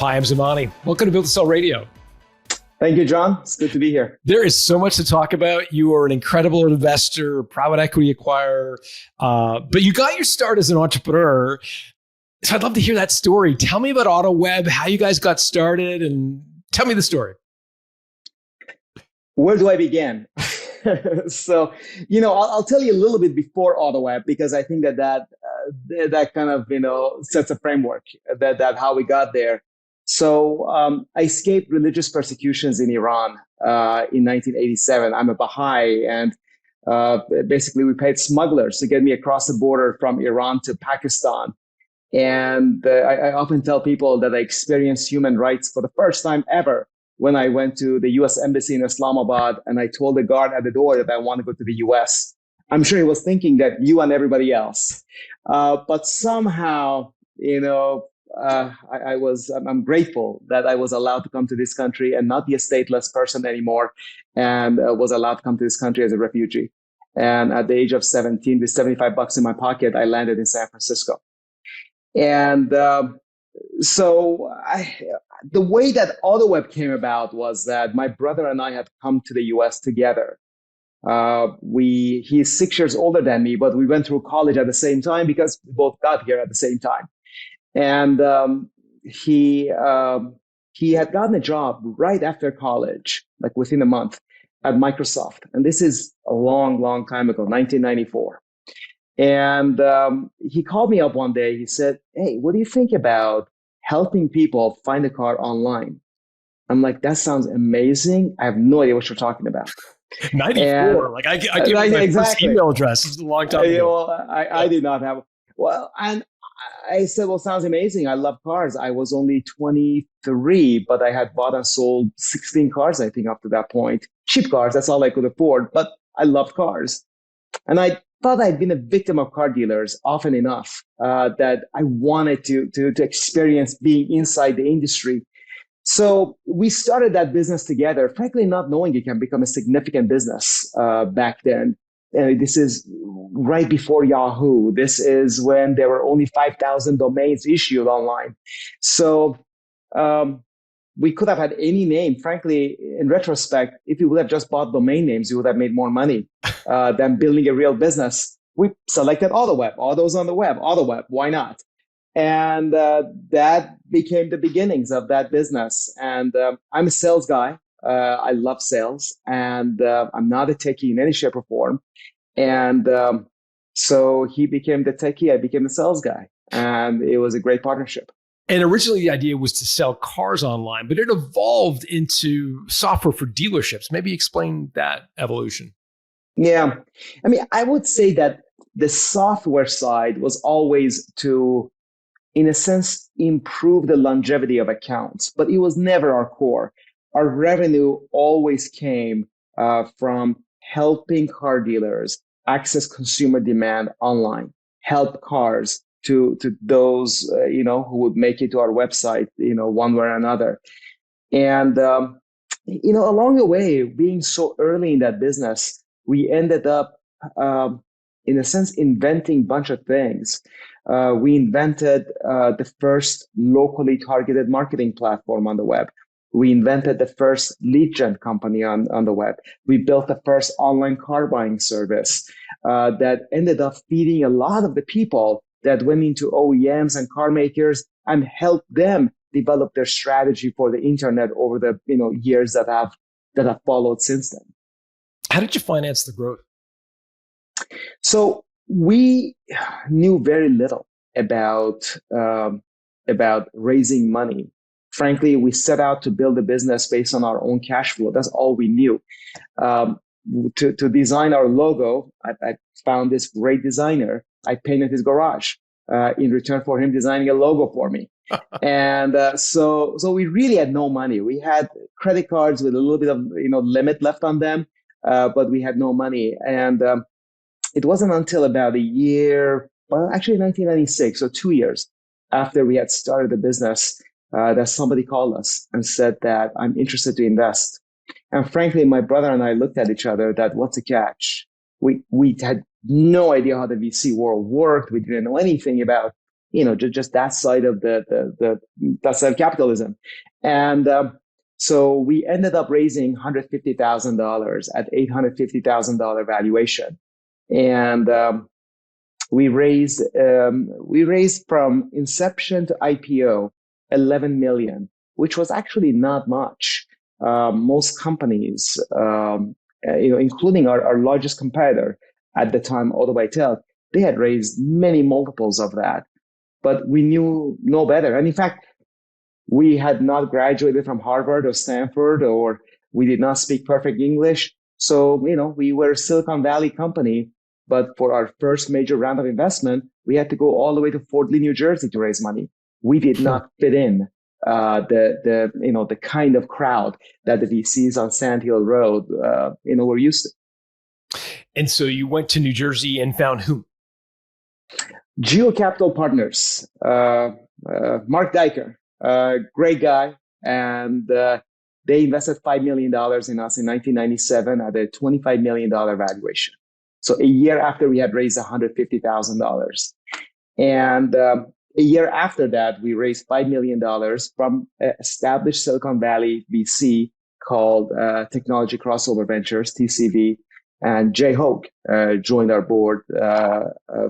Payam Zamani, welcome to Build to Sell Radio. Thank you, John. It's good to be here. There is so much to talk about. You are an incredible investor, private equity acquirer, but you got your start as an entrepreneur. So I'd love to hear that story. Tell me about Autoweb, how you guys got started, and tell me the story. Where do I begin? So, I'll tell you a little bit before Autoweb, because I think that kind of, sets a framework that how we got there. So I escaped religious persecutions in Iran in 1987. I'm a Baha'i, and basically we paid smugglers to get me across the border from Iran to Pakistan. And I often tell people that I experienced human rights for the first time ever when I went to the U.S. Embassy in Islamabad and I told the guard at the door that I want to go to the U.S. I'm sure he was thinking that you and everybody else. But somehow, I'm grateful that I was allowed to come to this country and not be a stateless person anymore, and was allowed to come to this country as a refugee. And at the age of 17, with $75 in my pocket, I landed in San Francisco. And the way that Autoweb came about was that my brother and I had come to the US together. He's 6 years older than me, but we went through college at the same time because we both got here at the same time. And he had gotten a job right after college, like within a month, at Microsoft. And this is a long, long time ago, 1994. And he called me up one day. He said, "Hey, what do you think about helping people find a car online?" I'm like, "That sounds amazing. I have no idea what you're talking about." 94, I gave my first email address. This is a long time ago. I did not have. Well, and I said, "Well, sounds amazing. I love cars." I was only 23, but I had bought and sold 16 cars, I think, up to that point. Cheap cars, that's all I could afford, but I loved cars. And I thought I'd been a victim of car dealers often enough that I wanted to experience being inside the industry. So we started that business together, frankly, not knowing it can become a significant business back then. This is right before Yahoo. This is when there were only 5,000 domains issued online. So we could have had any name. Frankly, in retrospect, if you would have just bought domain names, you would have made more money than building a real business. We selected Autoweb, autos on the web, Autoweb, why not? And that became the beginnings of that business. And I'm a sales guy. I love sales, and I'm not a techie in any shape or form. And so he became the techie, I became the sales guy, and it was a great partnership. And originally the idea was to sell cars online, but it evolved into software for dealerships. Maybe explain that evolution. Yeah. I mean, I would say that the software side was always to, in a sense, improve the longevity of accounts, but it was never our core. Our revenue always came from helping car dealers access consumer demand online, help cars to those, who would make it to our website, one way or another. And, along the way, being so early in that business, we ended up, in a sense, inventing a bunch of things. We invented the first locally targeted marketing platform on the web. We invented the first lead gen company on the web. We built the first online car buying service that ended up feeding a lot of the people that went into OEMs and car makers and helped them develop their strategy for the internet over the years that have followed since then. How did you finance the growth? So we knew very little about raising money. Frankly, we set out to build a business based on our own cash flow. That's all we knew. To design our logo, I found this great designer. I painted his garage in return for him designing a logo for me. And so we really had no money. We had credit cards with a little bit of limit left on them, but we had no money. And it wasn't until about a year, well, actually 1996, so 2 years after we had started the business, that somebody called us and said that I'm interested to invest. And frankly, my brother and I looked at each other that what's the catch? We had no idea how the VC world worked. We didn't know anything about just that side of that side of capitalism. And so we ended up raising $150,000 at $850,000 valuation. And we raised from inception to IPO 11 million, which was actually not much. Most companies, including our largest competitor at the time, Autoweb, they had raised many multiples of that. But we knew no better. And in fact, we had not graduated from Harvard or Stanford, or we did not speak perfect English. So, we were a Silicon Valley company. But for our first major round of investment, we had to go all the way to Fort Lee, New Jersey to raise money. We did not fit in the kind of crowd that the VCs on Sand Hill Road, were used to. And so you went to New Jersey and found whom? Geo Capital Partners, Mark Diker, great guy. And they invested $5 million in us in 1997 at a $25 million valuation. So a year after we had raised $150,000. And a year after that, we raised $5 million from an established Silicon Valley VC called Technology Crossover Ventures, TCV. And Jay Hogue joined our board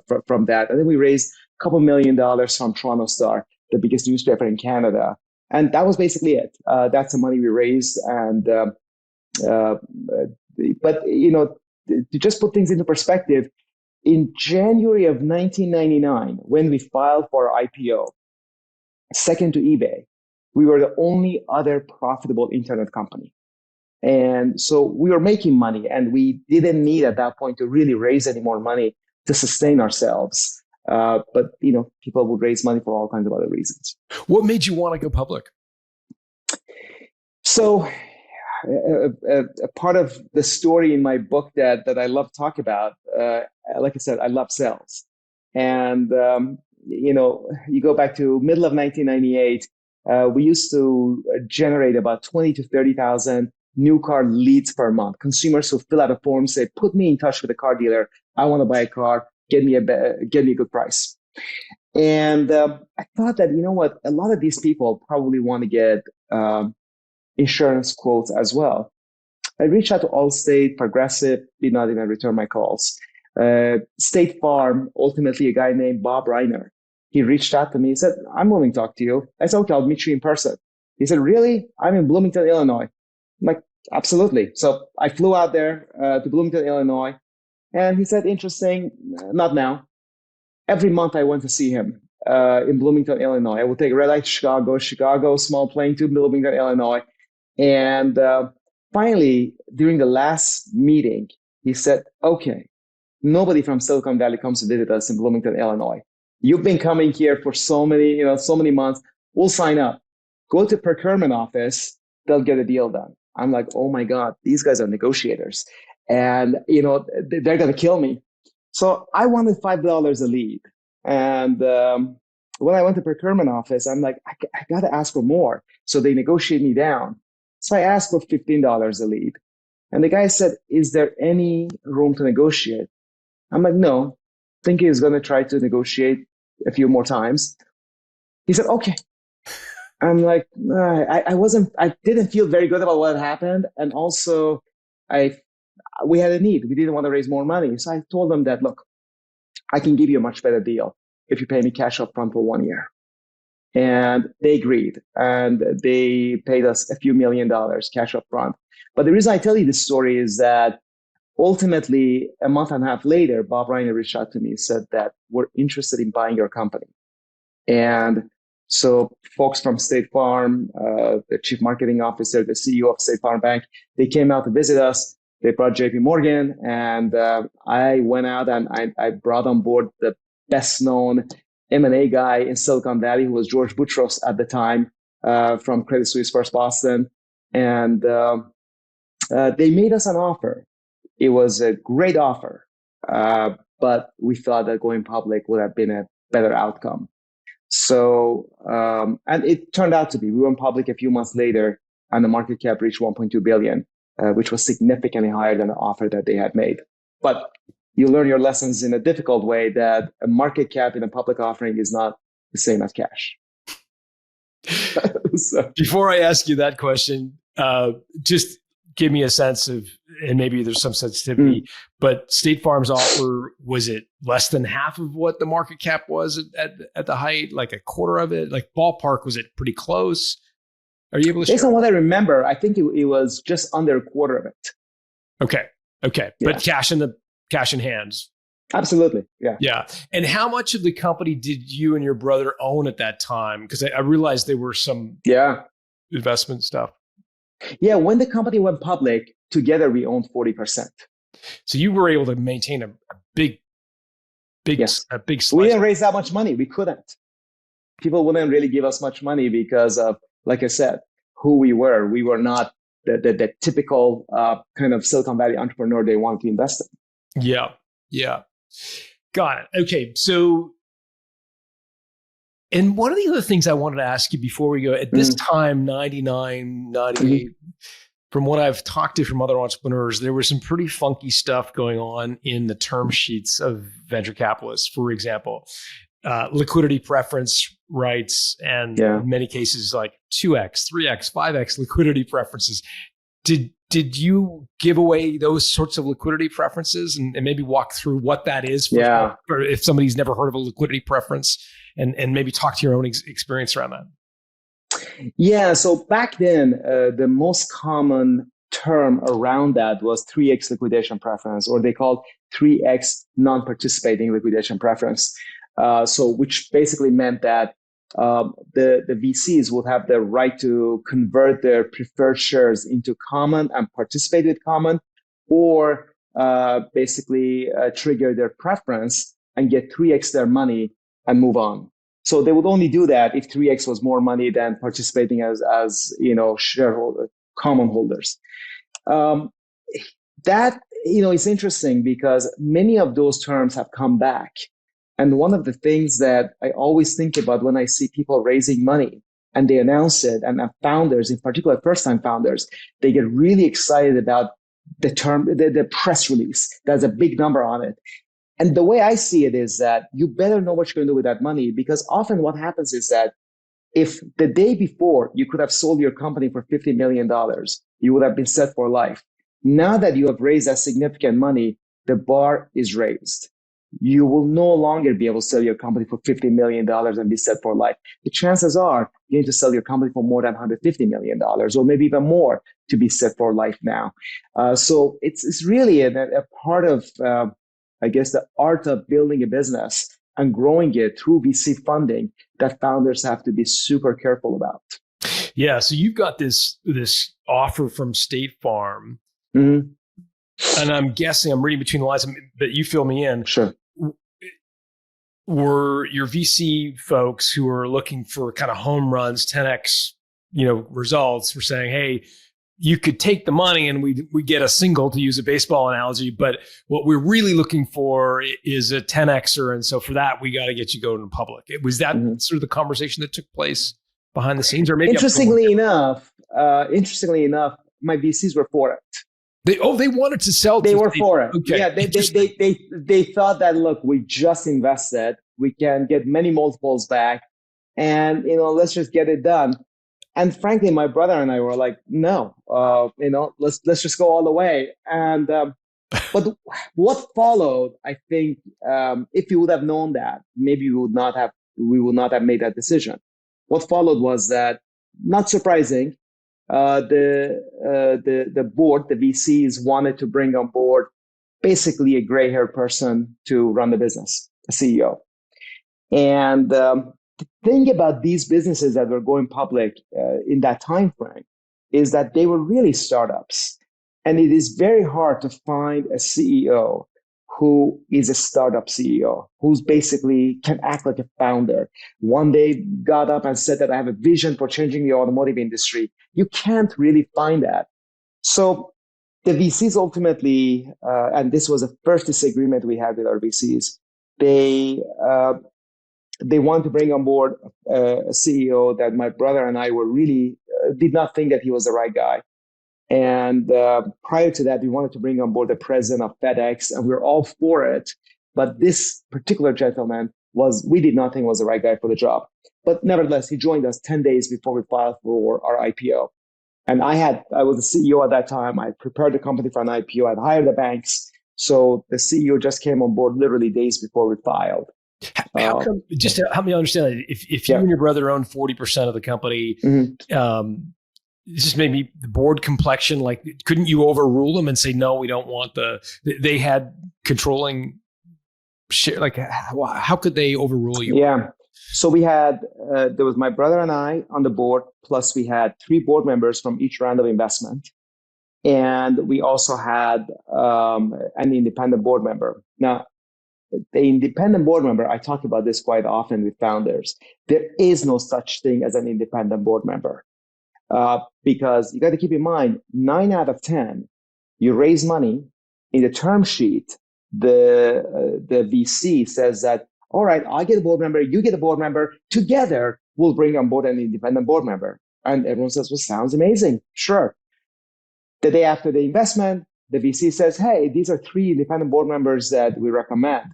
from that. And then we raised a couple $1 million from Toronto Star, the biggest newspaper in Canada. And that was basically it. That's the money we raised. And but to just put things into perspective, in January of 1999, when we filed for our IPO, second to eBay, we were the only other profitable internet company. And so we were making money, and we didn't need at that point to really raise any more money to sustain ourselves. But people would raise money for all kinds of other reasons. What made you want to go public? So a part of the story in my book that I love to talk about, like I said, I love sales. And, you go back to middle of 1998, we used to generate about 20 to 30,000 new car leads per month. Consumers who fill out a form, say, put me in touch with a car dealer. I want to buy a car. Get me a good price. And I thought that, a lot of these people probably want to get insurance quotes as well. I reached out to Allstate, Progressive, did not even return my calls. State Farm, ultimately a guy named Bob Reiner. He reached out to me. He said, I'm willing to talk to you. I said, okay, I'll meet you in person. He said, really? I'm in Bloomington, Illinois. I'm like, absolutely. So I flew out there to Bloomington, Illinois. And he said, interesting, not now. Every month I went to see him in Bloomington, Illinois. I would take a red eye to Chicago, small plane to Bloomington, Illinois. And finally, during the last meeting, he said, okay, nobody from Silicon Valley comes to visit us in Bloomington, Illinois. You've been coming here for so many months. We'll sign up. Go to procurement office. They'll get a deal done. I'm like, oh my God, these guys are negotiators. And, they're going to kill me. So I wanted $5 a lead. And when I went to procurement office, I'm like, I got to ask for more. So they negotiate me down. So I asked for $15 a lead. And the guy said, is there any room to negotiate? I'm like, no. Thinking he's going to try to negotiate a few more times. He said, okay. I'm like, I didn't feel very good about what happened. And also we had a need. We didn't want to raise more money. So I told them that, look, I can give you a much better deal if you pay me cash up front for 1 year. And they agreed, and they paid us a few $1 million cash up front. But the reason I tell you this story is that ultimately, a month and a half later, Bob Reiner reached out to me and said that we're interested in buying your company. And so folks from State Farm, the chief marketing officer, the CEO of State Farm Bank, they came out to visit us. They brought JP Morgan, and I went out and I brought on board the best known M&A guy in Silicon Valley, who was George Boutros at the time, from Credit Suisse First Boston. And they made us an offer. It was a great offer, but we thought that going public would have been a better outcome. So, and it turned out to be. We went public a few months later, and the market cap reached 1.2 billion, which was significantly higher than the offer that they had made. But you learn your lessons in a difficult way, that a market cap in a public offering is not the same as cash. So, before I ask you that question, just give me a sense of, and maybe there's some sensitivity, but State Farm's offer, was it less than half of what the market cap was at the height, like a quarter of it? Like ballpark, was it pretty close? Are you able to share? Based on what I remember, I think it was just under a quarter of it. Okay. Yeah. But cash in hands. Absolutely. Yeah. Yeah. And how much of the company did you and your brother own at that time? Because I realized there were some investment stuff. Yeah. When the company went public, together we owned 40%. So you were able to maintain a big slice. We didn't raise that much money. We couldn't. People wouldn't really give us much money because of, like I said, who we were. We were not the typical kind of Silicon Valley entrepreneur they wanted to invest in. Yeah. Got it. Okay. So, and one of the other things I wanted to ask you before we go, at this time, 99, 98, from what I've talked to from other entrepreneurs, there was some pretty funky stuff going on in the term sheets of venture capitalists. For example, liquidity preference rights, and in many cases, like 2x, 3x, 5x liquidity preferences. Did you give away those sorts of liquidity preferences, and maybe walk through what that is for if somebody's never heard of a liquidity preference, and maybe talk to your own experience around that? Yeah. So back then, the most common term around that was 3x liquidation preference, or they called 3x non-participating liquidation preference. Which basically meant that the VCs would have the right to convert their preferred shares into common and participate with common, or basically trigger their preference and get 3x their money and move on. So they would only do that if 3x was more money than participating as shareholder, common holders. That is interesting because many of those terms have come back. And one of the things that I always think about when I see people raising money and they announce it, and founders, in particular, first-time founders, they get really excited about the term, the press release. There's a big number on it. And the way I see it is that you better know what you're going to do with that money, because often what happens is that if the day before you could have sold your company for $50 million, you would have been set for life. Now that you have raised that significant money, the bar is raised. You will no longer be able to sell your company for $50 million and be set for life. The chances are you're going to sell your company for more than $150 million, or maybe even more, to be set for life now. So it's really a part of, I guess, the art of building a business and growing it through VC funding that founders have to be super careful about. Yeah. So you've got this offer from State Farm. Mm-hmm. And I'm guessing, I'm reading between the lines, but you fill me in. Sure. Were your VC folks who are looking for kind of home runs, 10x, results, were saying, hey, you could take the money and we get a single, to use a baseball analogy, but what we're really looking for is a 10xer, and so for that we got to get you going in public. Was that sort of the conversation that took place behind the scenes, or maybe? Interestingly enough, my VCs were for it. They wanted to sell. They were for it. Okay. Yeah, they thought that, look, we just invested, we can get many multiples back, and let's just get it done. And frankly, my brother and I were like, no, let's just go all the way. And but what followed, I think, if we would have known that, maybe we would not have made that decision. What followed was that, not surprising, the board, the VCs, wanted to bring on board basically a gray-haired person to run the business, a CEO. And the thing about these businesses that were going public in that time frame is that they were really startups, and it is very hard to find a CEO who is a startup CEO, who's basically can act like a founder. One day got up and said that I have a vision for changing the automotive industry. You can't really find that. So the VCs ultimately, and this was the first disagreement we had with our VCs, they wanted to bring on board a CEO that my brother and I were really did not think that he was the right guy. And prior to that, we wanted to bring on board the president of FedEx, and we were all for it. But this particular gentleman we did not think was the right guy for the job. But nevertheless, he joined us 10 days before we filed for our IPO. And I was the CEO at that time. I prepared the company for an IPO. I'd hired the banks. So the CEO just came on board literally days before we filed. How come, just to help me understand that, if you and your brother own 40% of the company, this is maybe the board complexion, like, couldn't you overrule them and say, no, we don't want they had controlling share? Like, how could they overrule you? Yeah. So we had, there was my brother and I on the board, plus we had 3 board members from each round of investment. And we also had an independent board member. Now, the independent board member, I talk about this quite often with founders. There is no such thing as an independent board member. Because you got to keep in mind, 9 out of 10, you raise money in the term sheet, the VC says that, all right, I get a board member, you get a board member, together we'll bring on board an independent board member. And everyone says, well, sounds amazing. Sure. The day after the investment, the VC says, hey, these are 3 independent board members that we recommend.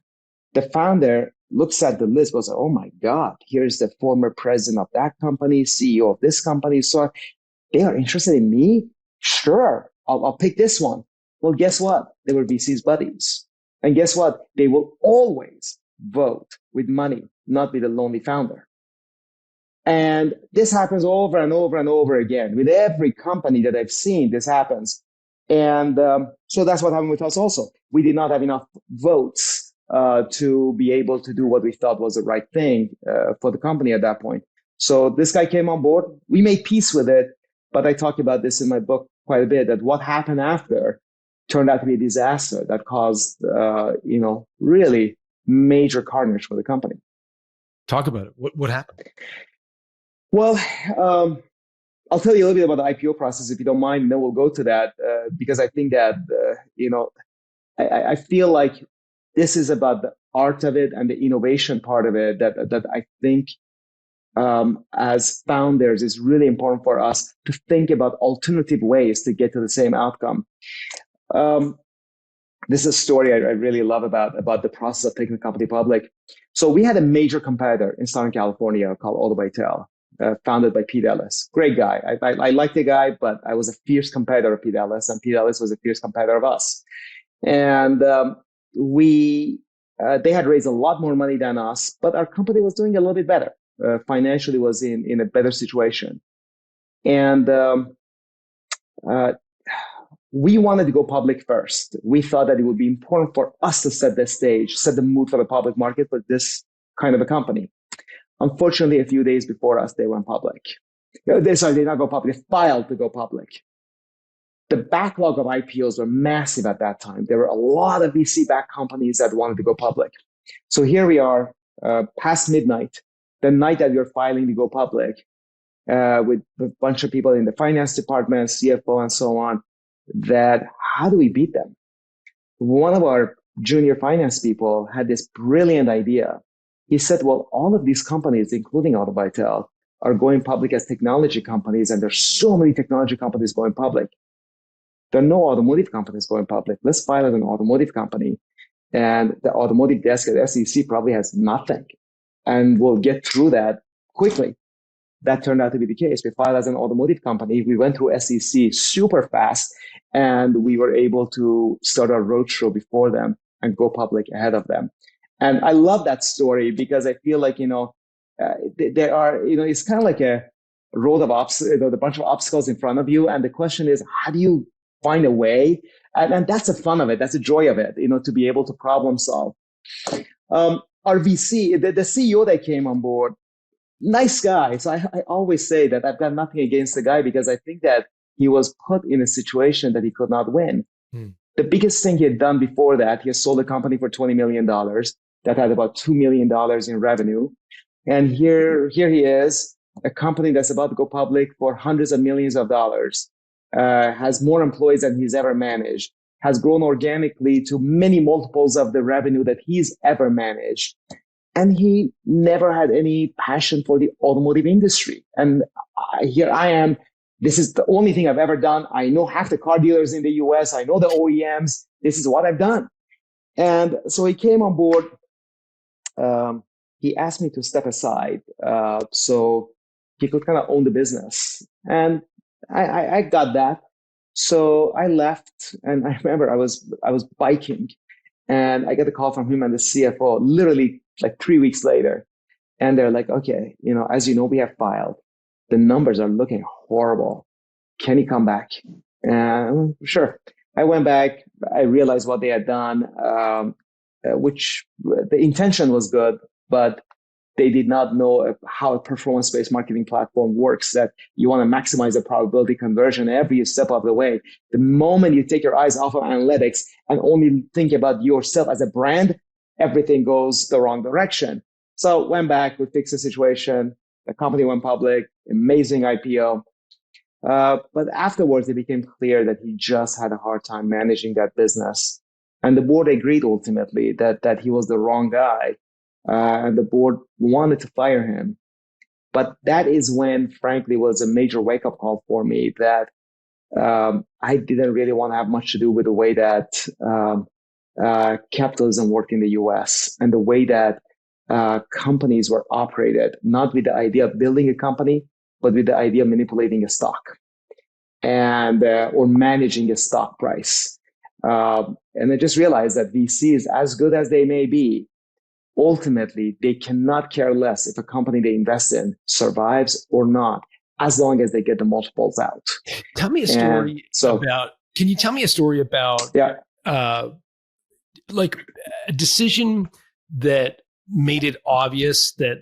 The founder looks at the list, goes, oh my God, here's the former president of that company, CEO of this company. So they are interested in me? Sure, I'll pick this one. Well, guess what? They were VC's buddies. And guess what? They will always vote with money, not with a lonely founder. And this happens over and over and over again. With every company that I've seen, this happens. And so that's what happened with us also. We did not have enough votes to be able to do what we thought was the right thing for the company at that point. So this guy came on board. We made peace with it. But I talk about this in my book quite a bit, that what happened after turned out to be a disaster that caused, really major carnage for the company. Talk about it. What happened? Well, I'll tell you a little bit about the IPO process, if you don't mind, and then we'll go to that, because I think that, I feel like this is about the art of it and the innovation part of it that I think as founders is really important for us to think about alternative ways to get to the same outcome. This is a story I really love about the process of taking the company public. So we had a major competitor in Southern California called Autoweb, founded by Pete Ellis. Great guy. I like the guy, but I was a fierce competitor of Pete Ellis, and Pete Ellis was a fierce competitor of us. And they had raised a lot more money than us, but our company was doing a little bit better. Financially was in a better situation. And we wanted to go public first. We thought that it would be important for us to set the stage, set the mood for the public market for this kind of a company. Unfortunately, a few days before us, they went public. They did not go public. They filed to go public. The backlog of IPOs were massive at that time. There were a lot of VC-backed companies that wanted to go public. So here we are, past midnight, the night that we were filing to go public, with a bunch of people in the finance department, CFO, and so on, that how do we beat them? One of our junior finance people had this brilliant idea. He said, well, all of these companies, including Autoweb, are going public as technology companies, and there's so many technology companies going public. There are no automotive companies going public. Let's file as an automotive company. And the automotive desk at SEC probably has nothing. And we'll get through that quickly. That turned out to be the case. We filed as an automotive company. We went through SEC super fast, and we were able to start our roadshow before them and go public ahead of them. And I love that story because I feel like, there are, it's kind of like a road of obstacles, a bunch of obstacles in front of you. And the question is, how do you find a way? And that's the fun of it. That's the joy of it, to be able to problem solve. Our VC, the CEO that came on board, nice guy. So I always say that I've got nothing against the guy because I think that he was put in a situation that he could not win. The biggest thing he had done before that, he had sold a company for $20 million that had about $2 million in revenue. And here he is, a company that's about to go public for hundreds of millions of dollars, has more employees than he's ever managed, has grown organically to many multiples of the revenue that he's ever managed. And he never had any passion for the automotive industry. And here I am. This is the only thing I've ever done. I know half the car dealers in the US. I know the OEMs. This is what I've done. And so he came on board. he asked me to step aside so he could kind of own the business. And I got that. So I left, and I remember I was biking, and I get a call from him and the CFO literally like 3 weeks later. And they're like, okay, as you know, we have filed. The numbers are looking horrible. Can you come back? And sure. I went back. I realized what they had done, which the intention was good, but they did not know how a performance-based marketing platform works, that you want to maximize the probability conversion every step of the way. The moment you take your eyes off of analytics and only think about yourself as a brand, everything goes the wrong direction. So went back, we fixed the situation. The company went public, amazing IPO. But afterwards, it became clear that he just had a hard time managing that business. And the board agreed ultimately that he was the wrong guy. And the board wanted to fire him. But that is when, frankly, was a major wake-up call for me that I didn't really want to have much to do with the way that capitalism worked in the US and the way that companies were operated, not with the idea of building a company, but with the idea of manipulating a stock and or managing a stock price. And I just realized that VCs, as good as they may be, ultimately, they cannot care less if a company they invest in survives or not, as long as they get the multiples out. Tell me a story about, can you tell me a story about like a decision that made it obvious that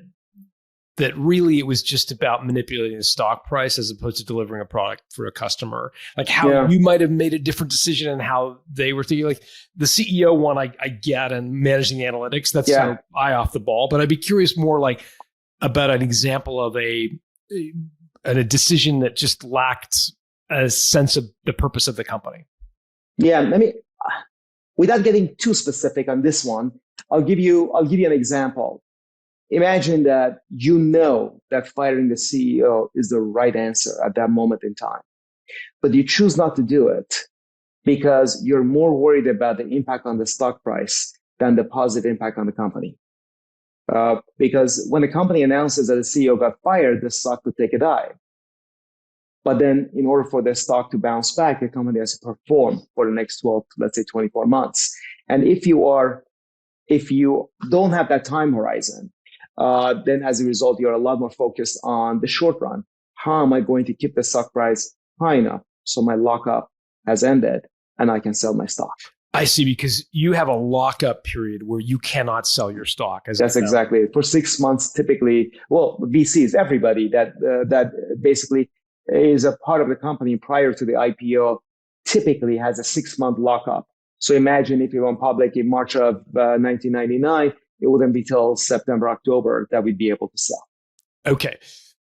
really it was just about manipulating the stock price as opposed to delivering a product for a customer? Like how you might have made a different decision and how they were thinking. Like the CEO one, I get, and managing the analytics, that's kind of eye off the ball. But I'd be curious more like about an example of a decision that just lacked a sense of the purpose of the company. Yeah, I mean, without getting too specific on this one, I'll give you an example. Imagine that that firing the CEO is the right answer at that moment in time, but you choose not to do it because you're more worried about the impact on the stock price than the positive impact on the company. Because when the company announces that the CEO got fired, the stock could take a dive. But then in order for the stock to bounce back, the company has to perform for the next 12 to, let's say, 24 months. And if you don't have that time horizon, then as a result, you're a lot more focused on the short run. How am I going to keep the stock price high enough so my lockup has ended and I can sell my stock? I see, because you have a lockup period where you cannot sell your stock. That's exactly it. For 6 months, typically, well, VCs, everybody that basically is a part of the company prior to the IPO typically has a 6-month lockup. So imagine if you went public in March of 1999, it wouldn't be till September, October that we'd be able to sell. Okay.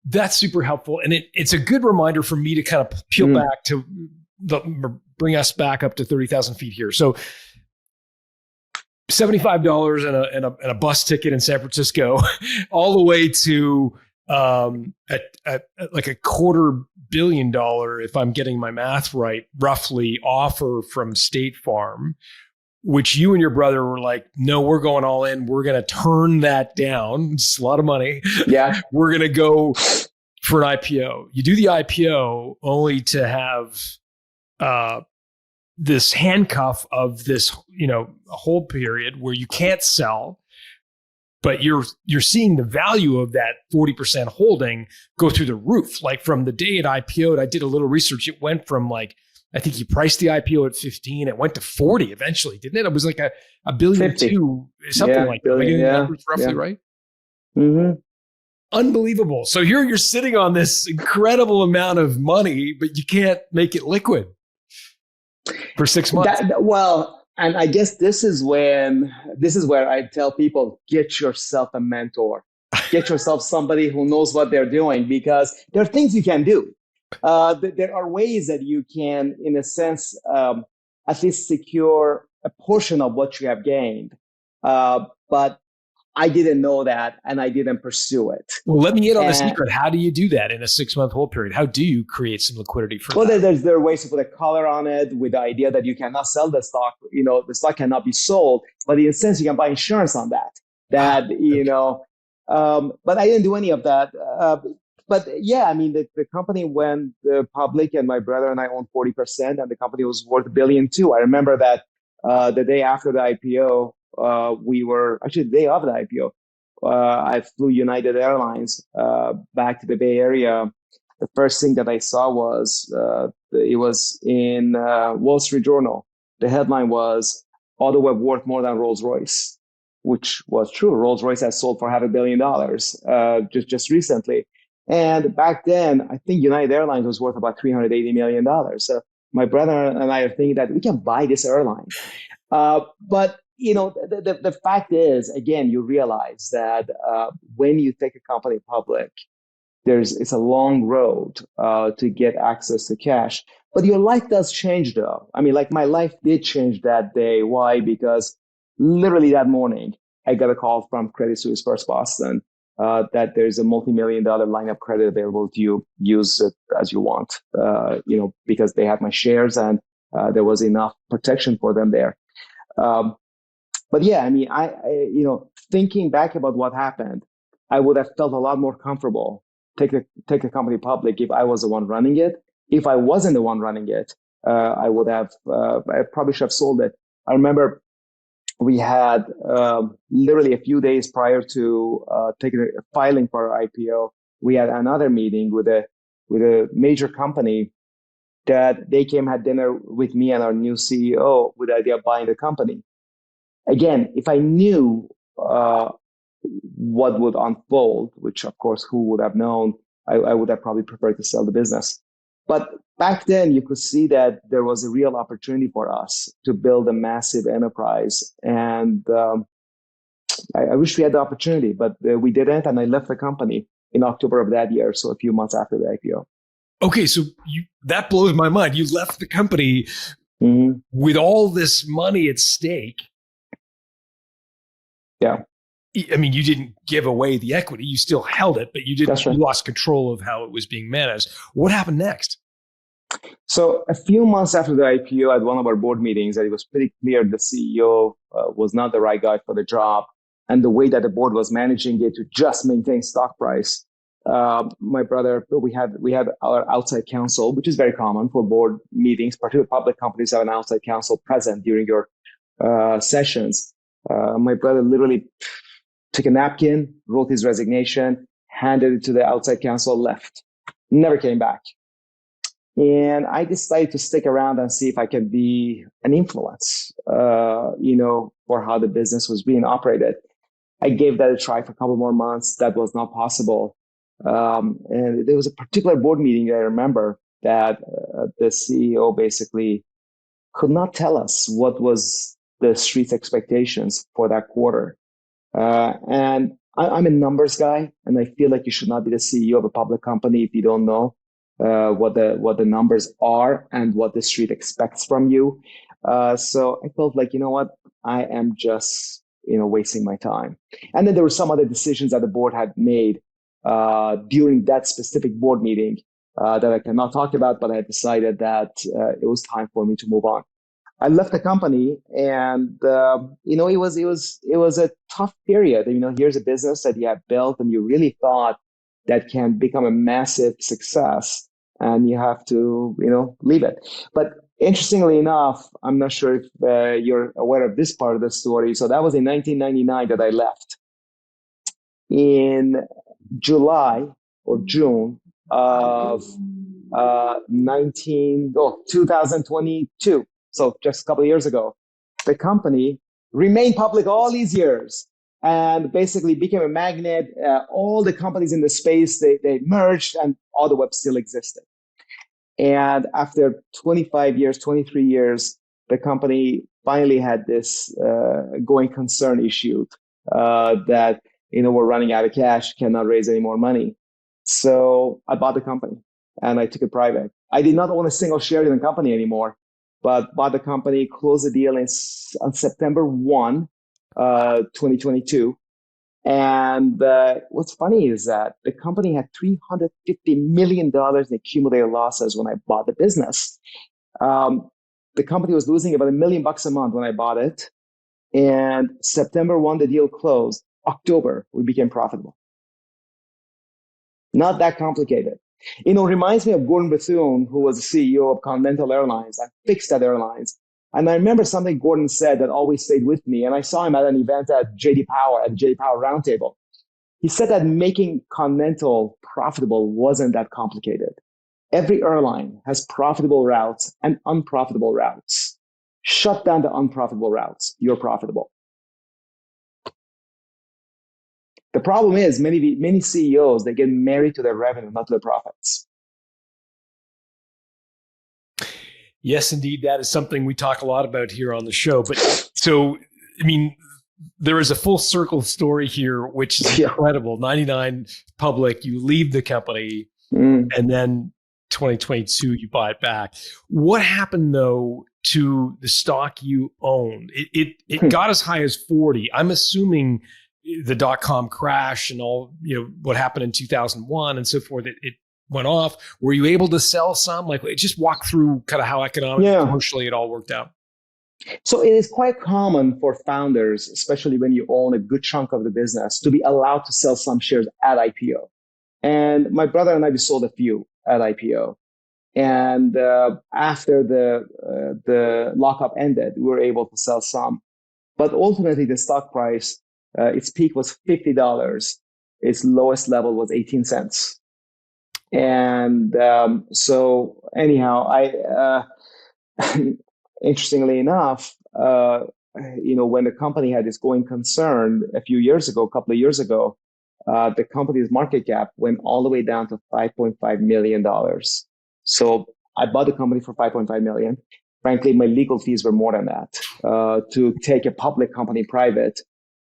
That's super helpful. And it's a good reminder for me to kind of peel back to bring us back up to 30,000 feet here. So $75 and a bus ticket in San Francisco, all the way to like $250 million, if I'm getting my math right, roughly, offer from State Farm, which you and your brother were like, no, we're going all in. We're going to turn that down. It's a lot of money. Yeah. We're going to go for an IPO. You do the IPO only to have this handcuff of this, a hold period where you can't sell, but you're seeing the value of that 40% holding go through the roof. Like from the day it IPO'd, I did a little research. It went from like, I think you priced the IPO at 15. It went to 40 eventually, didn't it? It was like a billion 50. two, something like that. Am I roughly right? Mm-hmm. Unbelievable. So here you're sitting on this incredible amount of money, but you can't make it liquid for 6 months. And I guess this is where I tell people, get yourself a mentor, get yourself somebody who knows what they're doing, because there are things you can do. There are ways that you can, in a sense, at least secure a portion of what you have gained. But I didn't know that, and I didn't pursue it. Well, let me in on the secret. How do you do that in a 6-month hold period? How do you create some liquidity for that? Well, there are ways to put a collar on it with the idea that you cannot sell the stock. The stock cannot be sold, but in a sense, you can buy insurance on that. But I didn't do any of that. But yeah, I mean, the company went public, and my brother and I owned 40%, and the company was worth $1 billion too. I remember that the day after the IPO, we were actually the day of the IPO. I flew United Airlines back to the Bay Area. The first thing that I saw was it was in Wall Street Journal. The headline was Autoweb worth more than Rolls Royce, which was true. Rolls Royce has sold for $500 million just recently. And back then, I think United Airlines was worth about $380 million. So my brother and I are thinking that we can buy this airline. But the fact is, again, you realize that when you take a company public, it's a long road to get access to cash. But your life does change, though. I mean, like my life did change that day. Why? Because literally that morning, I got a call from Credit Suisse First Boston that there's a multi-million-dollar line of credit available to you. Use it as you want, because they had my shares and there was enough protection for them there. But yeah, I mean, thinking back about what happened, I would have felt a lot more comfortable take the company public if I was the one running it. If I wasn't the one running it, I would have I probably should have sold it. I remember we had literally a few days prior to filing for our IPO, we had another meeting with a major company that they came had dinner with me and our new CEO with the idea of buying the company. Again, if I knew what would unfold, which of course, who would have known, I would have probably preferred to sell the business. But back then, you could see that there was a real opportunity for us to build a massive enterprise. And I wish we had the opportunity, but we didn't. And I left the company in October of that year, so a few months after the IPO. Okay, so that blows my mind. You left the company with all this money at stake. Yeah. I mean, you didn't give away the equity. You still held it, but you didn't. Right. You lost control of how it was being managed. What happened next? So a few months after the IPO, at one of our board meetings, that it was pretty clear the CEO was not the right guy for the job, and the way that the board was managing it to just maintain stock price. My brother, we had our outside counsel, which is very common for board meetings. Particularly public companies have an outside counsel present during your sessions. My brother literally took a napkin, wrote his resignation, handed it to the outside counsel, left, never came back. And I decided to stick around and see if I could be an influence, for how the business was being operated. I gave that a try for a couple more months. That was not possible. And there was a particular board meeting I remember that the CEO basically could not tell us what was the street's expectations for that quarter. And I'm a numbers guy, and I feel like you should not be the CEO of a public company if you don't know what the numbers are and what the street expects from you. So I felt like, you know what, I am just wasting my time. And then there were some other decisions that the board had made during that specific board meeting that I cannot talk about, but I decided that it was time for me to move on. I left the company, and it was a tough period. Here's a business that you have built, and you really thought that can become a massive success, and you have to leave it. But interestingly enough, I'm not sure if you're aware of this part of the story. So that was in 1999 that I left. In July or June of 2022. So just a couple of years ago, the company remained public all these years and basically became a magnet. All the companies in the space, they merged, and Autoweb still existed. And after 25 years, 23 years, the company finally had this going concern issue that, we're running out of cash, cannot raise any more money. So I bought the company and I took it private. I did not own a single share in the company anymore, but bought the company, closed the deal on September 1, 2022. And what's funny is that the company had $350 million in accumulated losses when I bought the business. The company was losing about $1 million a month when I bought it. And September 1, the deal closed. October, we became profitable. Not that complicated. Reminds me of Gordon Bethune, who was the CEO of Continental Airlines and fixed that airlines. And I remember something Gordon said that always stayed with me. And I saw him at an event at JD Power, at the JD Power Roundtable. He said that making Continental profitable wasn't that complicated. Every airline has profitable routes and unprofitable routes. Shut down the unprofitable routes. You're profitable. The problem is many CEOs, they get married to their revenue, not to their profits. Yes, indeed. That is something we talk a lot about here on the show. But so, I mean, there is a full circle story here, which is incredible. 99 public, you leave the company, and then 2022, you buy it back. What happened though to the stock you owned? It got as high as 40. I'm assuming the dot-com crash and all, what happened in 2001 and so forth, it went off. Were you able to sell some? Like, just walk through kind of how economically, commercially it all worked out. So it is quite common for founders, especially when you own a good chunk of the business, to be allowed to sell some shares at IPO. And my brother and I, we sold a few at IPO. And after the lockup ended, we were able to sell some. But ultimately, the stock price, its peak was $50. Its lowest level was 18 cents. And so anyhow, interestingly enough, when the company had this going concern a couple of years ago, the company's market cap went all the way down to $5.5 million. So I bought the company for $5.5 million. Frankly, my legal fees were more than that to take a public company private.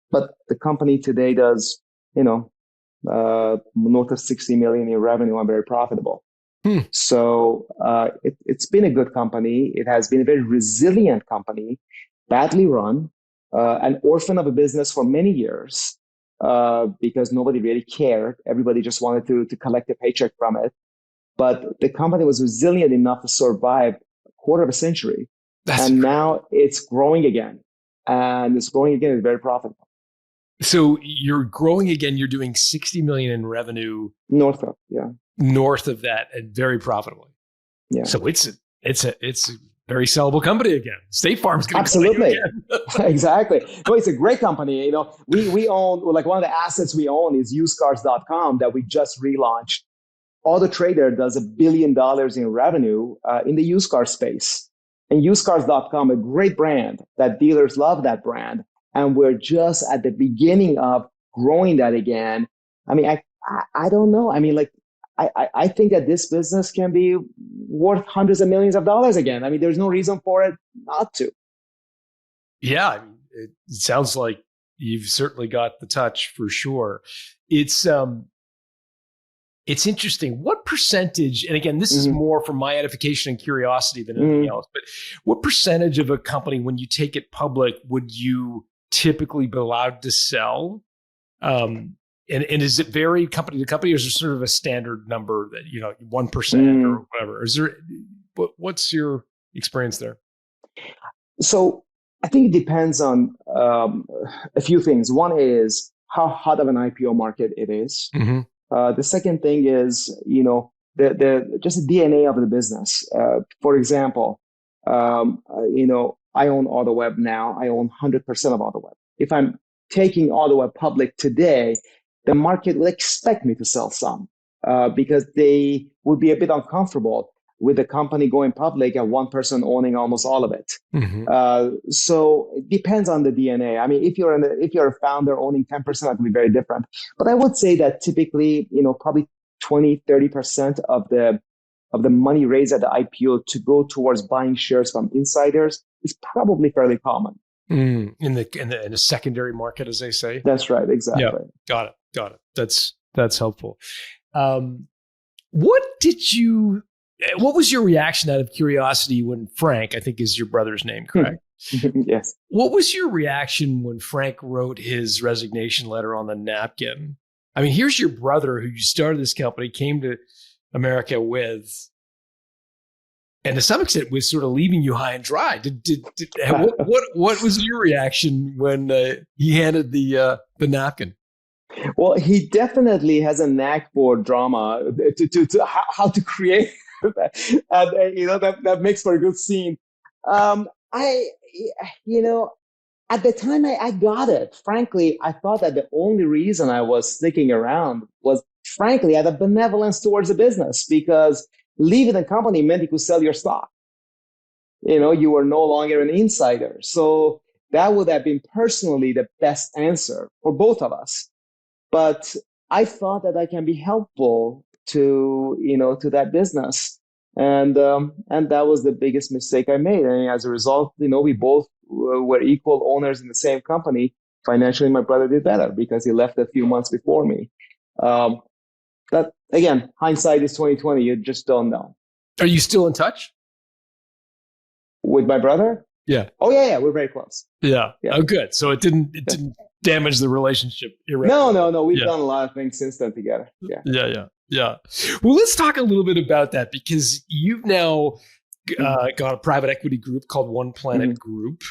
But the company today does, north of 60 million in revenue and very profitable. So it's been a good company. It has been a very resilient company, badly run, an orphan of a business for many years because nobody really cared. Everybody just wanted to collect a paycheck from it. But the company was resilient enough to survive a quarter of a century. And now it's growing again. And it's growing again. It's very profitable. So you're growing again. You're doing 60 million in revenue. North of that, and very profitably. Yeah. So it's a very sellable company again. State Farm's going to absolutely exactly. No, it's a great company. We own, like, one of the assets we own is usedcars.com that we just relaunched. AutoTrader does $1 billion in revenue in the used car space, and usedcars.com, a great brand that dealers love that brand, and we're just at the beginning of growing that again. I mean, I don't know. I mean, like, I think that this business can be worth hundreds of millions of dollars again. I mean, there's no reason for it not to. Yeah, I mean, it sounds like you've certainly got the touch for sure. It's interesting. What percentage, and again, this is more for my edification and curiosity than anything else, but what percentage of a company, when you take it public, would you typically be allowed to sell? And is it vary company to company, or is there sort of a standard number that, 1% or whatever? Is there, what's your experience there? So I think it depends on a few things. One is how hot of an IPO market it is. The second thing is, just the DNA of the business. For example, I own Autoweb now. I own 100% of Autoweb. If I'm taking Autoweb public today, the market will expect me to sell some because they would be a bit uncomfortable with the company going public and one person owning almost all of it. So it depends on the DNA. I mean, if you're a founder owning 10%, that would be very different. But I would say that typically, probably 20-30% of the money raised at the IPO to go towards buying shares from insiders is probably fairly common. In the secondary market, as they say. That's right. Exactly. Yeah, got it. That's helpful. What was your reaction out of curiosity when Frank, I think is your brother's name, correct? Yes. What was your reaction when Frank wrote his resignation letter on the napkin? I mean, here's your brother who you started this company, came to America with, and to some extent was sort of leaving you high and dry. What was your reaction when he handed the napkin? Well, he definitely has a knack for drama to how to create that. And that makes for a good scene. I you know at the time I got it. Frankly, I thought that the only reason I was sticking around was frankly out of benevolence towards the business because leaving the company meant you could sell your stock. You were no longer an insider. So that would have been personally the best answer for both of us. But I thought that I can be helpful to that business, and that was the biggest mistake I made. And as a result, we both were equal owners in the same company. Financially, my brother did better because he left a few months before me. Um, but again, hindsight is 2020. You just don't know. Are you still in touch? With my brother? Yeah. Oh yeah, we're very close. Yeah. Yeah. Oh, good. So it didn't damage the relationship. No. We've done a lot of things since then together. Yeah. Yeah. Well, let's talk a little bit about that because you've now got a private equity group called One Planet Group,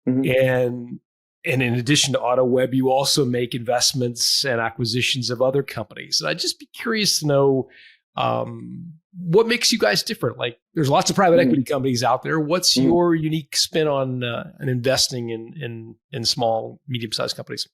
and in addition to Autoweb, you also make investments and acquisitions of other companies. And I'd just be curious to know what makes you guys different. Like, there's lots of private equity companies out there. What's your unique spin on investing in small, medium-sized companies?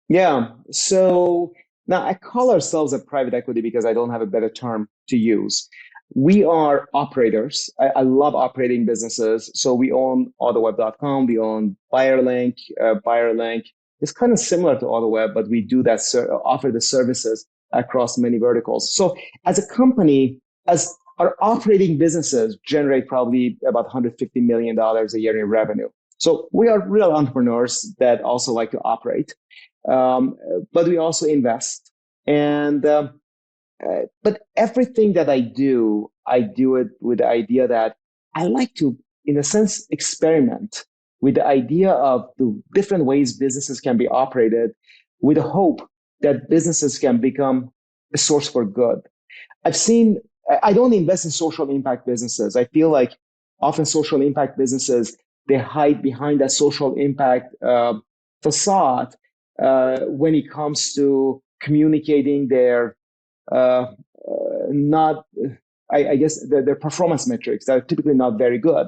Yeah. So now I call ourselves a private equity because I don't have a better term to use. We are operators. I love operating businesses. So we own Autoweb.com. We own BuyerLink. BuyerLink is kind of similar to Autoweb, but we do that, offer the services across many verticals. So as a company, as our operating businesses generate probably about $150 million a year in revenue. So we are real entrepreneurs that also like to operate. But we also invest. But everything that I do it with the idea that I like to, in a sense, experiment with the idea of the different ways businesses can be operated with the hope that businesses can become a source for good. I don't invest in social impact businesses. I feel like often social impact businesses, they hide behind that social impact facade when it comes to communicating their not, I guess, their performance metrics that are typically not very good.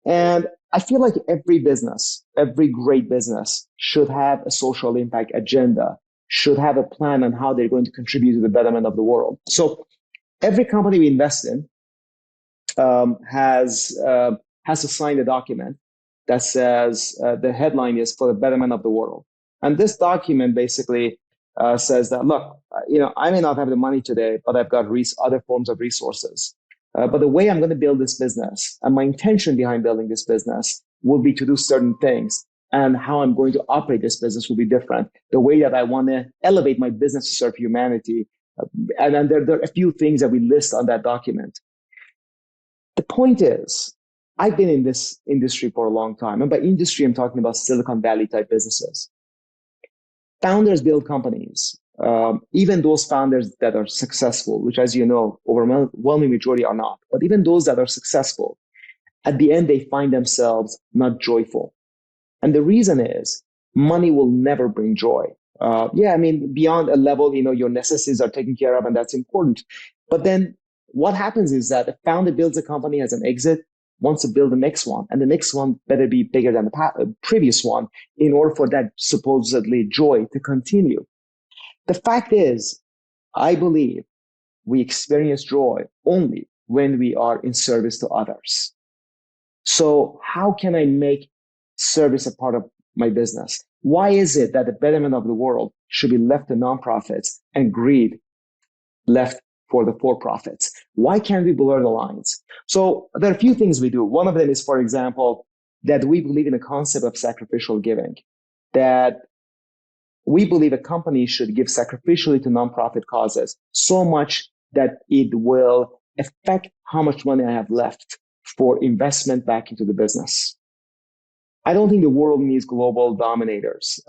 And I feel like every business, every great business should have a social impact agenda, should have a plan on how they're going to contribute to the betterment of the world. So every company we invest in has to sign a document that says the headline is for the betterment of the world. And this document basically says that, look, I may not have the money today, but I've got other forms of resources. But the way I'm going to build this business and my intention behind building this business will be to do certain things. And how I'm going to operate this business will be different. The way that I want to elevate my business to serve humanity. And then there are a few things that we list on that document. The point is, I've been in this industry for a long time. And by industry, I'm talking about Silicon Valley type businesses. Founders build companies. Even those founders that are successful, which, as you know, overwhelming majority are not, but even those that are successful, at the end, they find themselves not joyful. And the reason is money will never bring joy. Beyond a level, your necessities are taken care of, and that's important. But then what happens is that a founder builds a company, has an exit, wants to build the next one, and the next one better be bigger than the previous one in order for that supposedly joy to continue. The fact is, I believe we experience joy only when we are in service to others. So how can I make service a part of my business? Why is it that the betterment of the world should be left to nonprofits and greed left for the for-profits? Why can't we blur the lines? So there are a few things we do. One of them is, for example, that we believe in the concept of sacrificial giving, that we believe a company should give sacrificially to nonprofit causes so much that it will affect how much money I have left for investment back into the business. I don't think the world needs global dominators.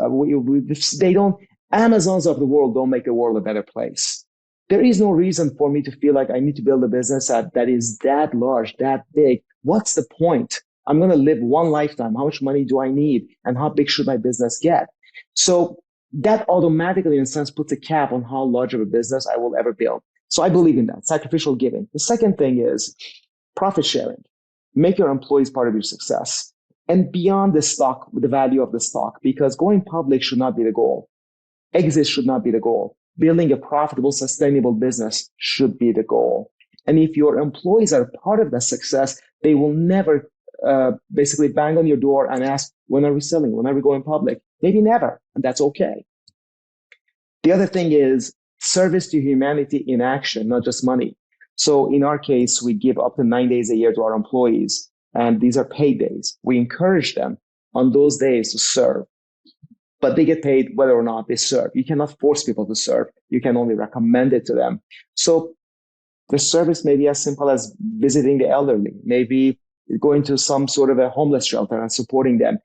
Amazons of the world don't make the world a better place. There is no reason for me to feel like I need to build a business that is that large, that big. What's the point? I'm going to live one lifetime. How much money do I need? And how big should my business get? So that automatically, in a sense, puts a cap on how large of a business I will ever build. So I believe in that, sacrificial giving. The second thing is profit sharing. Make your employees part of your success. And beyond the stock, the value of the stock, because going public should not be the goal. Exit should not be the goal. Building a profitable, sustainable business should be the goal. And if your employees are part of that success, they will never basically bang on your door and ask, when are we selling? When are we going public? Maybe never. And that's okay. The other thing is service to humanity in action, not just money. So in our case, we give up to 9 days a year to our employees, and these are paid days. We encourage them on those days to serve, but they get paid whether or not they serve. You cannot force people to serve. You can only recommend it to them. So the service may be as simple as visiting the elderly, maybe going to some sort of a homeless shelter and supporting them,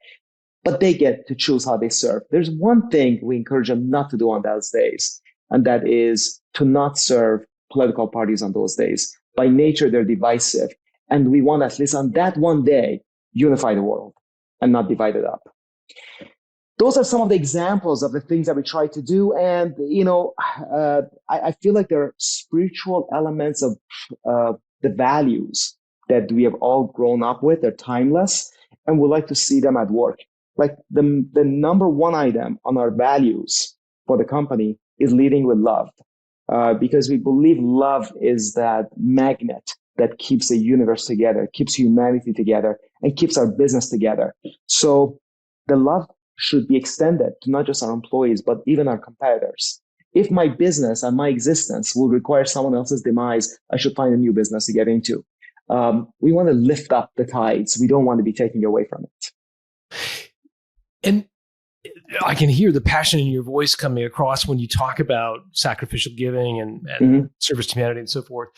but they get to choose how they serve. There's one thing we encourage them not to do on those days, and that is to not serve political parties on those days. By nature, they're divisive. And we want, at least on that one day, unify the world and not divide it up. Those are some of the examples of the things that we try to do. And, I feel like there are spiritual elements of the values that we have all grown up with. They're timeless, and we like to see them at work. Like the number one item on our values for the company is leading with love, because we believe love is that magnet that keeps the universe together, keeps humanity together, and keeps our business together. So the love should be extended to not just our employees, but even our competitors. If my business and my existence will require someone else's demise, I should find a new business to get into. We want to lift up the tides. We don't want to be taking away from it. And I can hear the passion in your voice coming across when you talk about sacrificial giving and service to humanity and so forth.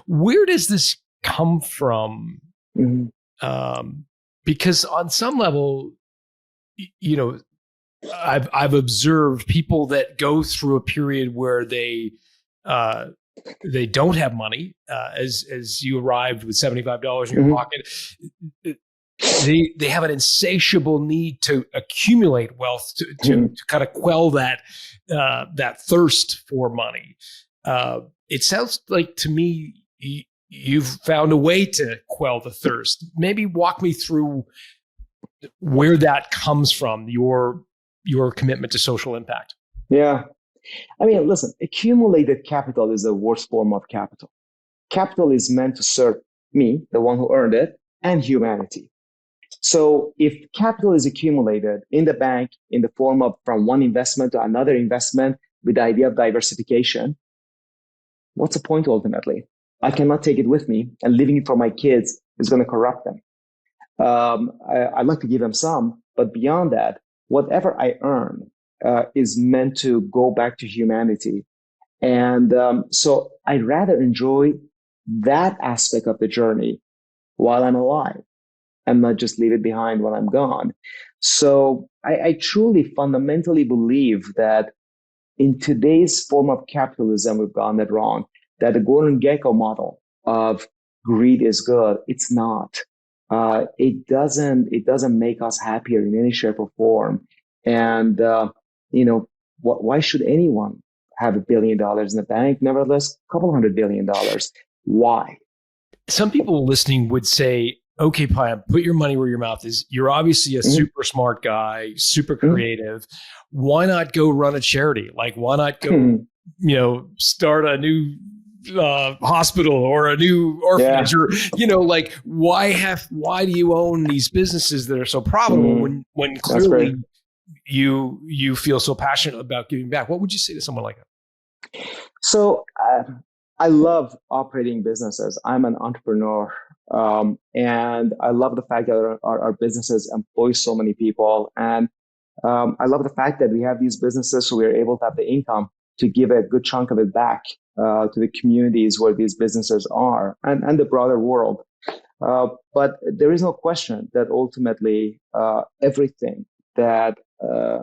Where does this come from? Because on some level, I've observed people that go through a period where they don't have money, as you arrived with $75 in your pocket. They have an insatiable need to accumulate wealth to kind of quell that thirst for money. It sounds like to me you've found a way to quell the thirst. Maybe walk me through where that comes from, your commitment to social impact. Yeah. I mean, listen, accumulated capital is the worst form of capital. Capital is meant to serve me, the one who earned it, and humanity. So if capital is accumulated in the bank in the form of from one investment to another investment with the idea of diversification, what's the point ultimately? I cannot take it with me, and leaving it for my kids is going to corrupt them. I'd like to give them some, but beyond that, whatever I earn is meant to go back to humanity. And so I'd rather enjoy that aspect of the journey while I'm alive and not just leave it behind when I'm gone. So I truly fundamentally believe that in today's form of capitalism, we've gotten it wrong, that the Gordon Gekko model of greed is good. It's not. It doesn't make us happier in any shape or form. And, why should anyone have $1 billion in the bank? Nevertheless, a couple $100 billion. Why? Some people listening would say, okay, Payam, put your money where your mouth is. You're obviously a super smart guy, super creative. Why not go run a charity? Like, why not go, start a new hospital or a new orphanage, or why do you own these businesses that are so profitable when clearly you feel so passionate about giving back? What would you say to someone like that? So I love operating businesses. I'm an entrepreneur, and I love the fact that our businesses employ so many people, and I love the fact that we have these businesses so we're able to have the income to give a good chunk of it back to the communities where these businesses are and the broader world. But there is no question that ultimately everything that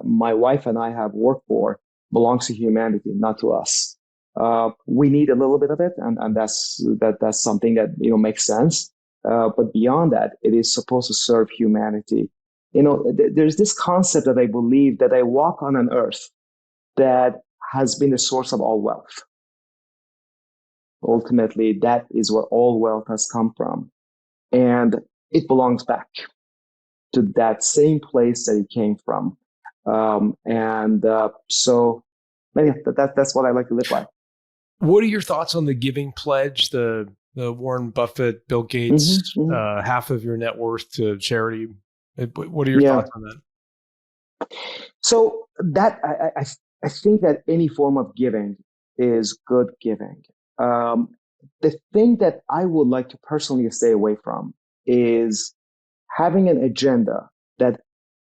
my wife and I have worked for belongs to humanity, not to us. We need a little bit of it, and that's something that makes sense. But beyond that, it is supposed to serve humanity. There's this concept that I believe that I walk on an earth that has been the source of all wealth. Ultimately, that is where all wealth has come from. And it belongs back to that same place that it came from. So that's what I like to live by. What are your thoughts on the giving pledge, the Warren Buffett, Bill Gates, half of your net worth to charity? What are your thoughts on that? So that I think that any form of giving is good giving. The thing that I would like to personally stay away from is having an agenda that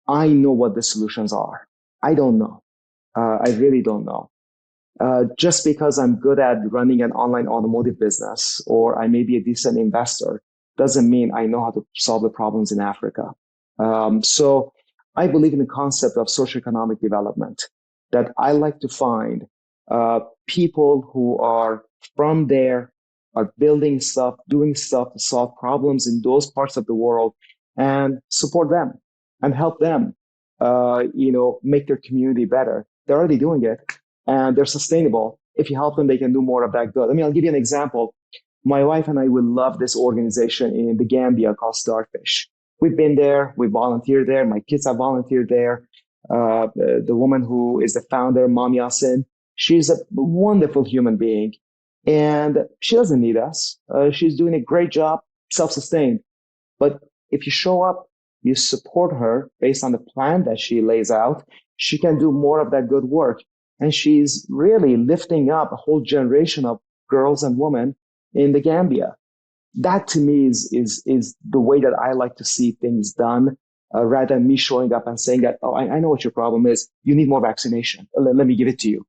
I know what the solutions are. I don't know. I really don't know. Just because I'm good at running an online automotive business or I may be a decent investor doesn't mean I know how to solve the problems in Africa. So I believe in the concept of socioeconomic development, that I like to find people who are from there, are building stuff, doing stuff to solve problems in those parts of the world, and support them and help them, make their community better. They're already doing it, and they're sustainable. If you help them, they can do more of that good. I mean, I'll give you an example. My wife and I will love this organization in the Gambia called Starfish. We've been there. We volunteered there. My kids have volunteered there. The woman who is the founder, Mom Yasin, she's a wonderful human being. And she doesn't need us. She's doing a great job, self-sustained. But if you show up, you support her based on the plan that she lays out, she can do more of that good work. And she's really lifting up a whole generation of girls and women in the Gambia. That to me is the way that I like to see things done, rather than me showing up and saying that, oh, I know what your problem is. You need more vaccination. Let me give it to you.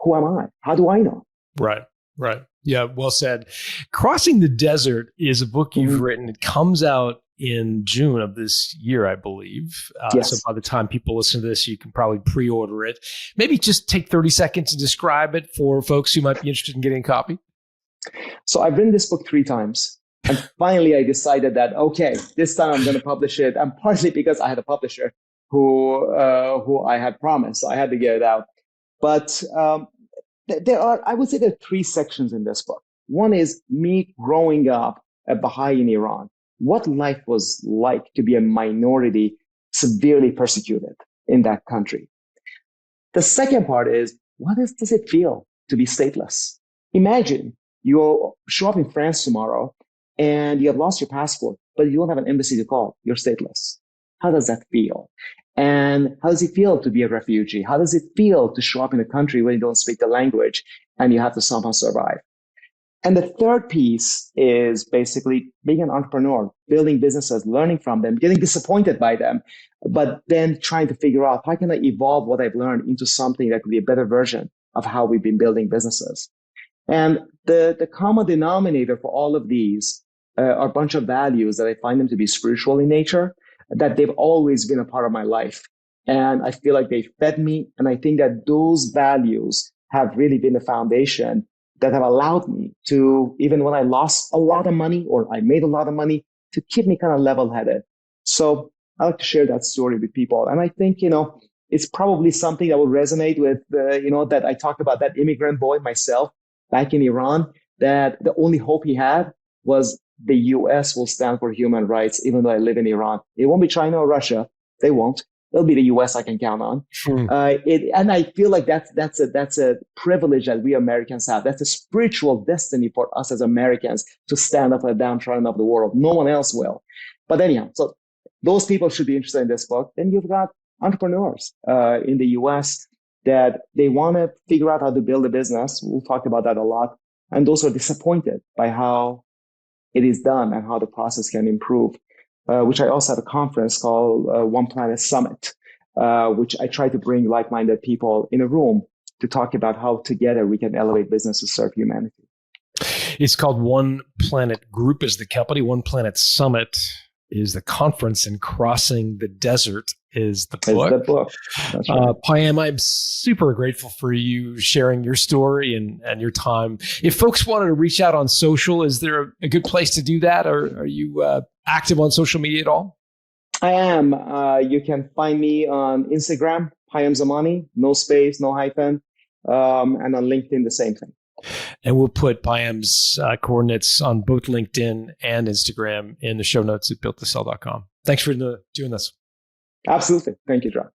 Who am I? How do I know? Right. Yeah, well said. Crossing the Desert is a book you've written. It comes out in June of this year, I believe. Yes. So by the time people listen to this, you can probably pre-order it. Maybe just take 30 seconds to describe it for folks who might be interested in getting a copy. So I've written this book 3 times. And finally, I decided that, okay, this time I'm going to publish it. And partly because I had a publisher who I had promised. So I had to get it out. But I would say there are 3 sections in this book. One is me growing up a Baha'i in Iran, what life was like to be a minority severely persecuted in that country. The second part is, does it feel to be stateless? Imagine you show up in France tomorrow and you have lost your passport, but you don't have an embassy to call. You're stateless. How does that feel? And how does it feel to be a refugee? How does it feel to show up in a country where you don't speak the language and you have to somehow survive? And the third piece is basically being an entrepreneur, building businesses, learning from them, getting disappointed by them, but then trying to figure out how can I evolve what I've learned into something that could be a better version of how we've been building businesses. And the common denominator for all of these are a bunch of values that I find them to be spiritual in nature, that they've always been a part of my life. And I feel like they fed me. And I think that those values have really been the foundation that have allowed me to, even when I lost a lot of money or I made a lot of money, to keep me kind of level-headed. So I like to share that story with people. And I think, it's probably something that will resonate with, that I talked about that immigrant boy myself back in Iran, that the only hope he had was the US will stand for human rights, even though I live in Iran. It won't be China or Russia. They won't. It'll be the US I can count on. And I feel like that's a privilege that we Americans have. That's a spiritual destiny for us as Americans to stand up for the downtrodden of the world. No one else will. But anyhow, so those people should be interested in this book. Then you've got entrepreneurs in the US that they want to figure out how to build a business. We'll talk about that a lot. And those are disappointed by how it is done and how the process can improve, which I also have a conference called One Planet Summit, which I try to bring like-minded people in a room to talk about how together we can elevate business to serve humanity. It's called One Planet Group is the company. One Planet Summit is the conference, and Crossing the Desert is the book. That's right. Payam, I'm super grateful for you sharing your story and your time. If folks wanted to reach out on social, is there a good place to do that? Or are you active on social media at all? I am. You can find me on Instagram, Payam Zamani, no space, no hyphen, and on LinkedIn, the same thing. And we'll put Payam's coordinates on both LinkedIn and Instagram in the show notes at builttosell.com. Thanks for doing this. Absolutely. Thank you, John.